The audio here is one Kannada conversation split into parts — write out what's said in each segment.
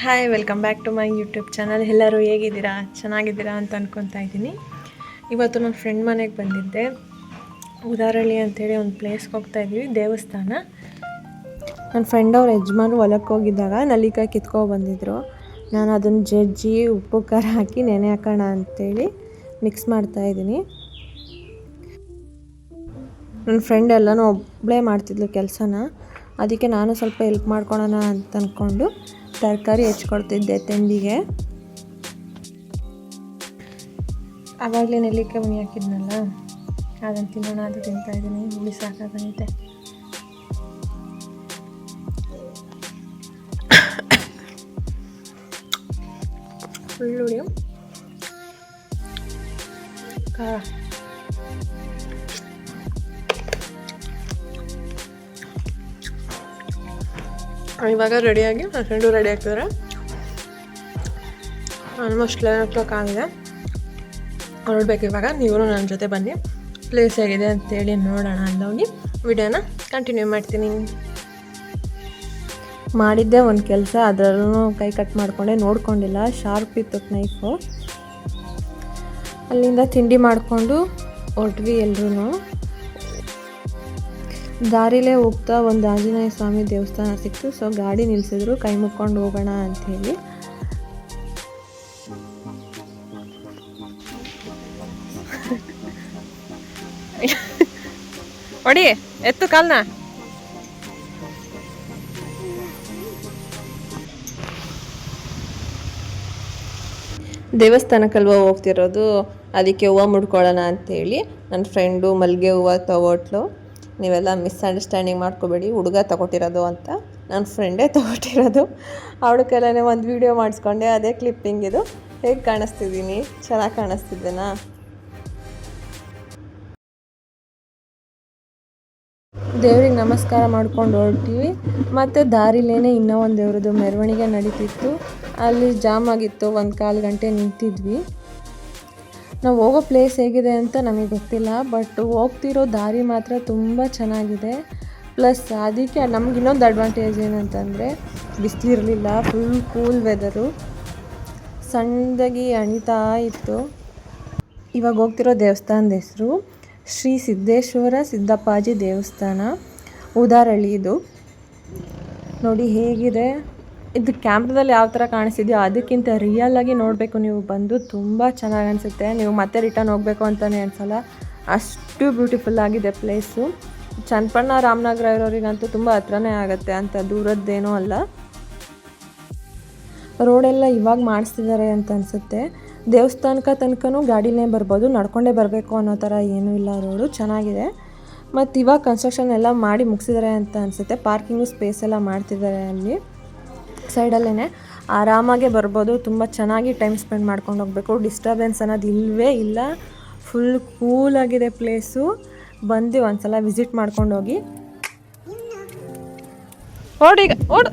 Hi, welcome back to my YouTube channel. ಎಲ್ಲರೂ ಹೇಗಿದ್ದೀರಾ? ಚೆನ್ನಾಗಿದ್ದೀರಾ ಅಂತ ಅನ್ಕೊತಾ ಇದ್ದೀನಿ. ಇವತ್ತು ನನ್ನ ಫ್ರೆಂಡ್ ಮನೆಗೆ ಬಂದಿದ್ದೆ. ಉದಾರಳ್ಳಿ ಅಂಥೇಳಿ ಒಂದು ಪ್ಲೇಸ್ಗೆ ಹೋಗ್ತಾಯಿದ್ವಿ, ದೇವಸ್ಥಾನ. ನನ್ನ ಫ್ರೆಂಡ್ ಅವ್ರ ಯಜಮಾನ್ರು ಹೊಲಕ್ಕೆ ಹೋಗಿದ್ದಾಗ ನಲ್ಲಿಕಾಯಿ ಕಿತ್ಕೊಬಂದಿದ್ರು. ನಾನು ಅದನ್ನು ಜಜ್ಜಿ ಉಪ್ಪು ಖಾರ ಹಾಕಿ ನೆನೆ ಹಾಕೋಣ ಅಂಥೇಳಿ ಮಿಕ್ಸ್ ಮಾಡ್ತಾಯಿದ್ದೀನಿ. ನನ್ನ ಫ್ರೆಂಡ್ ಎಲ್ಲನೂ ಒಬ್ಬಳೇ ಮಾಡ್ತಿದ್ಲು ಕೆಲಸನ, ಅದಕ್ಕೆ ನಾನು ಸ್ವಲ್ಪ ಹೆಲ್ಪ್ ಮಾಡ್ಕೊಳೋಣ ಅಂತ ಅಂದ್ಕೊಂಡು ತರಕಾರಿ ಹೆಚ್ಕೊಡ್ತಿದ್ದೆ ತಿಂಡಿಗೆ. ಆವಾಗಲೇ ನೆಲ್ಲಿಕಾಯಿ ಹುಳಿ ಹಾಕಿದ್ನಲ್ಲ, ಅದನ್ನು ತಿನ್ನೋಣ ಅಂತ ತಿಂತಾಯಿದ್ದೀನಿ. ಹುಳಿ ಸಾಕಾಗೈತೆ. ಹುಳಿ ಖಾರ. ಇವಾಗ ರೆಡಿಯಾಗಿ ನನ್ನ ಫ್ರೆಂಡು ರೆಡಿ ಆಗ್ತಿದ್ದಾರೆ. ಆಲ್ಮೋಸ್ಟ್ 11 o'clock ಆಗಿದೆ. ಹೊರಡ್ಬೇಕು ಇವಾಗ. ನೀವು ನನ್ನ ಜೊತೆ ಬನ್ನಿ, ಪ್ಲೇಸ್ ಹೇಗಿದೆ ಅಂತೇಳಿ ನೋಡೋಣ ಅಂದೋಗಿ ವಿಡಿಯೋನ ಕಂಟಿನ್ಯೂ ಮಾಡ್ತೀನಿ. ಮಾಡಿದ್ದೆ ಒಂದು ಕೆಲಸ, ಅದರಲ್ಲೂ ಕೈ ಕಟ್ ಮಾಡಿಕೊಂಡೆ, ನೋಡ್ಕೊಂಡಿಲ್ಲ. ಶಾರ್ಪ್ ಇತ್ತು ನೈಫು. ಅಲ್ಲಿಂದ ತಿಂಡಿ ಮಾಡಿಕೊಂಡು ಹೊರಟ್ವಿ ಎಲ್ರೂ. ದಾರಿಲೇ ಹೋಗ್ತಾ ಒಂದು ಆಂಜನೇಯ ಸ್ವಾಮಿ ದೇವಸ್ಥಾನ ಸಿಕ್ತು. ಸೊ ಗಾಡಿ ನಿಲ್ಲಿಸಿದ್ರು, ಕೈ ಮುಕ್ಕೊಂಡು ಹೋಗೋಣ ಅಂಥೇಳಿ. ಹೊಡಿ, ಎತ್ತು ಕಾಲ್ನ. ದೇವಸ್ಥಾನಕ್ಕಲ್ವ ಹೋಗ್ತಿರೋದು, ಅದಕ್ಕೆ ಹೂವು ಮುಡ್ಕೊಳ್ಳೋಣ ಅಂಥೇಳಿ ನನ್ನ ಫ್ರೆಂಡು ಮಲ್ಲಿಗೆ ಹೂವು ತಗೊಟ್ಲು. ನೀವೆಲ್ಲ ಮಿಸ್ಅಂಡರ್ಸ್ಟ್ಯಾಂಡಿಂಗ್ ಮಾಡ್ಕೋಬೇಡಿ, ಹುಡುಗ ತಗೊಟ್ಟಿರೋದು ಅಂತ. ನನ್ನ ಫ್ರೆಂಡೇ ತಗೊಟ್ಟಿರೋದು. ಅವಳ ಕೈಲೇ ಒಂದು ವೀಡಿಯೋ ಮಾಡಿಸ್ಕೊಂಡೆ, ಅದೇ ಕ್ಲಿಪ್ಪಿಂಗ್ ಇದು. ಹೇಗೆ ಕಾಣಿಸ್ತಿದ್ದೀನಿ? ಚೆನ್ನಾಗಿ ಕಾಣಿಸ್ತಿದ್ದೇನಾ? ದೇವ್ರಿಗೆ ನಮಸ್ಕಾರ ಮಾಡ್ಕೊಂಡು ಹೊರಟಿವಿ. ಮತ್ತು ದಾರಿಲೇನೆ ಇನ್ನೂ ಒಂದು ದೇವ್ರದ್ದು ಮೆರವಣಿಗೆ ನಡೀತಿತ್ತು. ಅಲ್ಲಿ ಜಾಮ್ ಆಗಿತ್ತು, 1/4 ಗಂಟೆ ನಿಂತಿದ್ವಿ. ನಾವು ಹೋಗೋ ಪ್ಲೇಸ್ ಹೇಗಿದೆ ಅಂತ ನಮಗೆ ಗೊತ್ತಿಲ್ಲ, ಬಟ್ ಹೋಗ್ತಿರೋ ದಾರಿ ಮಾತ್ರ ತುಂಬ ಚೆನ್ನಾಗಿದೆ. ಪ್ಲಸ್ ಅದಕ್ಕೆ ನಮ್ಗೆ ಇನ್ನೊಂದು ಅಡ್ವಾಂಟೇಜ್ ಏನಂತಂದರೆ ಬಿಸಿಲಿರಲಿಲ್ಲ, ಫುಲ್ ಕೂಲ್ ವೆದರು, ಸಣ್ಣದಾಗಿ ಅಣಿತಾ ಇತ್ತು. ಇವಾಗ ಹೋಗ್ತಿರೋ ದೇವಸ್ಥಾನದ ಹೆಸರು ಶ್ರೀ ಸಿದ್ದೇಶ್ವರ ಸಿದ್ದಪ್ಪಾಜಿ ದೇವಸ್ಥಾನ, ಉದಾರಳ್ಳಿ. ಇದು ನೋಡಿ ಹೇಗಿದೆ. ಇದು ಕ್ಯಾಮ್ರಾದಲ್ಲಿ ಯಾವ ಥರ ಕಾಣಿಸಿದೆಯೋ ಅದಕ್ಕಿಂತ ರಿಯಲಾಗಿ ನೋಡಬೇಕು ನೀವು ಬಂದು, ತುಂಬ ಚೆನ್ನಾಗಿ ಅನಿಸುತ್ತೆ. ನೀವು ಮತ್ತೆ ರಿಟರ್ನ್ ಹೋಗಬೇಕು ಅಂತಲೇ ಅನಿಸಲ್ಲ, ಅಷ್ಟು ಬ್ಯೂಟಿಫುಲ್ ಆಗಿದೆ ಪ್ಲೇಸು. ಚನ್ನಪಣ್ಣ ರಾಮನಗರ ಇರೋರಿಗಂತೂ ತುಂಬ ಹತ್ರನೇ ಆಗುತ್ತೆ, ಅಂತ ದೂರದ್ದೇನೂ ಅಲ್ಲ. ರೋಡೆಲ್ಲ ಇವಾಗ ಮಾಡಿಸ್ತಿದ್ದಾರೆ ಅಂತ ಅನಿಸುತ್ತೆ. ದೇವಸ್ಥಾನಕ್ಕೆ ತನಕನೂ ಗಾಡಿಲೇ ಬರ್ಬೋದು, ನಡ್ಕೊಂಡೇ ಬರಬೇಕು ಅನ್ನೋ ಥರ ಏನೂ ಇಲ್ಲ. ರೋಡು ಚೆನ್ನಾಗಿದೆ. ಮತ್ತು ಇವಾಗ ಕನ್ಸ್ಟ್ರಕ್ಷನ್ ಎಲ್ಲ ಮಾಡಿ ಮುಗಿಸಿದ್ದಾರೆ ಅಂತ ಅನಿಸುತ್ತೆ. ಪಾರ್ಕಿಂಗು ಸ್ಪೇಸ್ ಎಲ್ಲ ಮಾಡ್ತಿದ್ದಾರೆ ಅಲ್ಲಿ ಸೈಡಲ್ಲೇ. ಆರಾಮಾಗೆ ಬರ್ಬೋದು, ತುಂಬ ಚೆನ್ನಾಗಿ ಟೈಮ್ ಸ್ಪೆಂಡ್ ಮಾಡ್ಕೊಂಡು ಹೋಗಬೇಕು. ಡಿಸ್ಟರ್ಬೆನ್ಸ್ ಅನ್ನೋದು ಇಲ್ಲವೇ ಇಲ್ಲ, ಫುಲ್ ಕೂಲಾಗಿದೆ ಪ್ಲೇಸು. ಬಂದು ಒಂದ್ಸಲ ವಿಸಿಟ್ ಮಾಡ್ಕೊಂಡು ಹೋಗಿ. ಓಡೀಗ ಓಡು.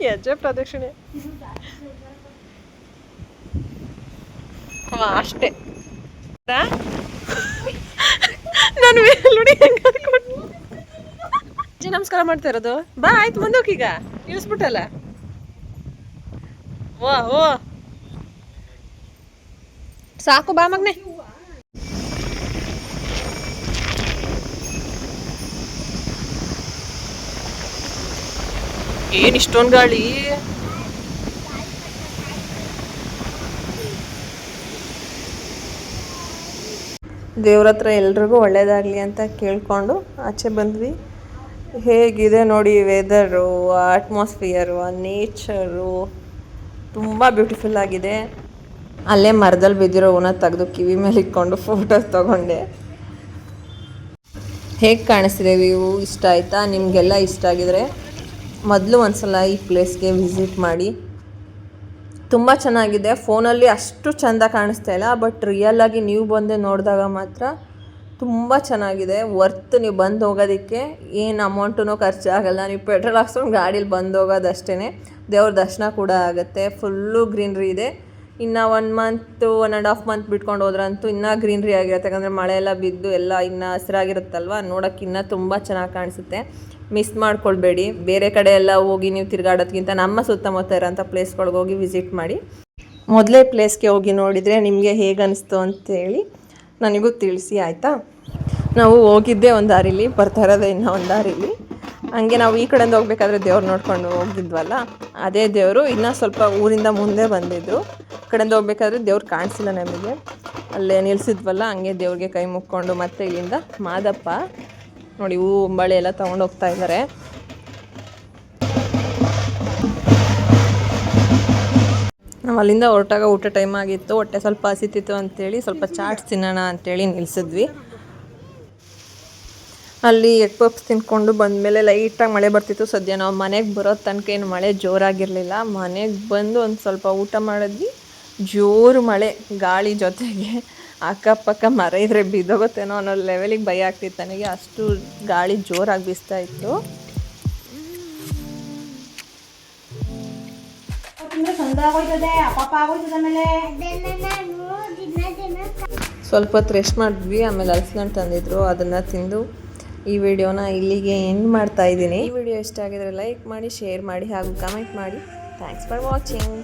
ಹೆಜ್ಜೆ ಪ್ರದಕ್ಷಿಣೆ ಅಷ್ಟೇ. ನಾನು ನೋಡಿ ನಮಸ್ಕಾರ ಮಾಡ್ತಾ ಇರೋದು. ಬಾ ಆಯ್ತು, ಮುಂದೋಗೀಗ ಇಳಿಸ್ಬಿಟ್ಟಲ್ಲ. ಓ ಸಾಕು, ಬಾ ಮಗ್ನೆ. ಏನು ಇಷ್ಟೊಂದು ಗಾಳಿ? ದೇವ್ರ ಹತ್ರ ಎಲ್ರಿಗೂ ಒಳ್ಳೇದಾಗಲಿ ಅಂತ ಕೇಳಿಕೊಂಡು ಆಚೆ ಬಂದ್ವಿ. ಹೇಗಿದೆ ನೋಡಿ ವೆದರು, ಅಟ್ಮಾಸ್ಫಿಯರು, ನೇಚರು ತುಂಬ ಬ್ಯೂಟಿಫುಲ್ ಆಗಿದೆ. ಅಲ್ಲೇ ಮರದಲ್ಲಿ ಬಿದ್ದಿರೋ ಹೂನ ತೆಗೆದು ಕಿವಿ ಮೇಲೆ ಇಟ್ಕೊಂಡು ಫೋಟೋಸ್ ತೊಗೊಂಡೆ. ಹೇಗೆ ಕಾಣಿಸ್ತಿದೆ ವ್ಯೂ? ಇಷ್ಟ ಆಯಿತಾ? ನಿಮಗೆಲ್ಲ ಇಷ್ಟ ಆಗಿದರೆ ಮೊದಲು ಒಂದ್ಸಲ ಈ ಪ್ಲೇಸ್ಗೆ ವಿಸಿಟ್ ಮಾಡಿ. ತುಂಬ ಚೆನ್ನಾಗಿದೆ. ಫೋನಲ್ಲಿ ಅಷ್ಟು ಚೆಂದ ಕಾಣಿಸ್ತಾ ಇಲ್ಲ, ಬಟ್ ರಿಯಲಾಗಿ ನೀವು ಬಂದು ನೋಡಿದಾಗ ಮಾತ್ರ ತುಂಬ ಚೆನ್ನಾಗಿದೆ, ವರ್ತ್. ನೀವು ಬಂದು ಹೋಗೋದಕ್ಕೆ ಏನು ಅಮೌಂಟೂ ಖರ್ಚಾಗಲ್ಲ. ನೀವು ಪೆಟ್ರೋಲ್ ಹಾಕ್ಸ್ಕೊಂಡು ಗಾಡೀಲಿ ಬಂದು ಹೋಗೋದಷ್ಟೇ. ದೇವ್ರ ದರ್ಶನ ಕೂಡ ಆಗುತ್ತೆ. ಫುಲ್ಲು ಗ್ರೀನ್ರಿ ಇದೆ. ಇನ್ನು 1 ಮಂತು 1.5 ಮಂತ್ ಬಿಟ್ಕೊಂಡು ಹೋದ್ರಂತೂ ಇನ್ನೂ ಗ್ರೀನ್ರಿ ಆಗಿರುತ್ತೆ. ಯಾಕಂದರೆ ಮಳೆ ಎಲ್ಲ ಬಿದ್ದು ಎಲ್ಲ ಇನ್ನೂ ಹಸಿರಾಗಿರುತ್ತಲ್ವ, ನೋಡೋಕ್ಕೆ ಇನ್ನೂ ತುಂಬ ಚೆನ್ನಾಗಿ ಕಾಣಿಸುತ್ತೆ. ಮಿಸ್ ಮಾಡ್ಕೊಳ್ಬೇಡಿ. ಬೇರೆ ಕಡೆ ಎಲ್ಲ ಹೋಗಿ ನೀವು ತಿರುಗಾಡೋದ್ಕಿಂತ ನಮ್ಮ ಸುತ್ತಮುತ್ತ ಇರೋಂಥ ಪ್ಲೇಸ್ಗಳಿಗೆ ಹೋಗಿ ವಿಸಿಟ್ ಮಾಡಿ. ಮೊದಲೇ ಪ್ಲೇಸ್ಗೆ ಹೋಗಿ ನೋಡಿದರೆ ನಿಮಗೆ ಹೇಗೆ ಅನಿಸ್ತು ಅಂತೇಳಿ ನನಗೂ ತಿಳಿಸಿ, ಆಯಿತಾ? ನಾವು ಹೋಗಿದ್ದೇ ಒಂದು ದಾರಿಲಿ, ಬರ್ತಾ ಇರೋದೇ ಇನ್ನೂ ಒಂದು ದಾರಿಲಿ. ಹಂಗೆ ನಾವು ಈ ಕಡೆಯಿಂದ ಹೋಗ್ಬೇಕಾದ್ರೆ ದೇವ್ರು ನೋಡ್ಕೊಂಡು ಹೋಗಿದ್ವಲ್ಲ, ಅದೇ ದೇವರು ಇನ್ನೂ ಸ್ವಲ್ಪ ಊರಿಂದ ಮುಂದೆ ಬಂದಿದ್ದು. ಕಡೆಯಿಂದ ಹೋಗ್ಬೇಕಾದ್ರೆ ದೇವ್ರು ಕಾಣಿಸಿಲ್ಲ ನಮಗೆ. ಅಲ್ಲೇ ನಿಲ್ಲಿಸಿದ್ವಲ್ಲ, ಹಂಗೆ ದೇವ್ರಿಗೆ ಕೈ ಮುಕ್ಕೊಂಡು ಮತ್ತೆ ಇಲ್ಲಿಂದ ಮಾದಪ್ಪ ನೋಡಿ ಹೂವು ಬಳೆ ಎಲ್ಲ ತೊಗೊಂಡು ಹೋಗ್ತಾ ಇದ್ದಾರೆ. ನಾವು ಅಲ್ಲಿಂದ ಹೊರಟಾಗ ಊಟ ಟೈಮ್ ಆಗಿತ್ತು. ಹೊಟ್ಟೆ ಸ್ವಲ್ಪ ಹಸಿತಿತ್ತು ಅಂತೇಳಿ ಸ್ವಲ್ಪ ಚಾಟ್ಸ್ ತಿನ್ನೋಣ ಅಂತೇಳಿ ನಿಲ್ಲಿಸಿದ್ವಿ. ಅಲ್ಲಿ ಎಗ್ ಪಪ್ಸ್ ತಿನ್ಕೊಂಡು ಬಂದಮೇಲೆ ಲೈಟಾಗಿ ಮಳೆ ಬರ್ತಿತ್ತು. ಸದ್ಯ ನಾವು ಮನೆಗೆ ಬರೋ ತನಕ ಏನು ಮಳೆ ಜೋರಾಗಿರಲಿಲ್ಲ. ಮನೆಗೆ ಬಂದು ಒಂದು ಸ್ವಲ್ಪ ಊಟ ಮಾಡಿದ್ವಿ. ಜೋರು ಮಳೆ, ಗಾಳಿ ಜೊತೆಗೆ. ಅಕ್ಕಪಕ್ಕ ಮರ ಇದ್ರೆ ಬಿದ್ದೋಗುತ್ತೇನೋ ಅನ್ನೋ ಲೆವೆಲಿಗೆ ಭಯ ಆಗ್ತಿತ್ತು ನನಗೆ. ಅಷ್ಟು ಗಾಳಿ ಜೋರಾಗಿ ಬೀಸ್ತಾ ಇತ್ತು. ಸ್ವಲ್ಪ ಹೊತ್ತು ರೆಸ್ಟ್ ಮಾಡಿದ್ವಿ. ಆಮೇಲೆ ಹಲಸಿನಣ್ಣು ತಂದಿದ್ರು, ಅದನ್ನು ತಿಂದು ಈ ವಿಡಿಯೋನ ಇಲ್ಲಿಗೆ ಎಂಡ್ ಮಾಡ್ತಾ ಇದ್ದೀನಿ. ಈ ವಿಡಿಯೋ ಇಷ್ಟ ಆಗಿದ್ರೆ ಲೈಕ್ ಮಾಡಿ, ಶೇರ್ ಮಾಡಿ ಹಾಗೂ ಕಮೆಂಟ್ ಮಾಡಿ. Thanks for watching.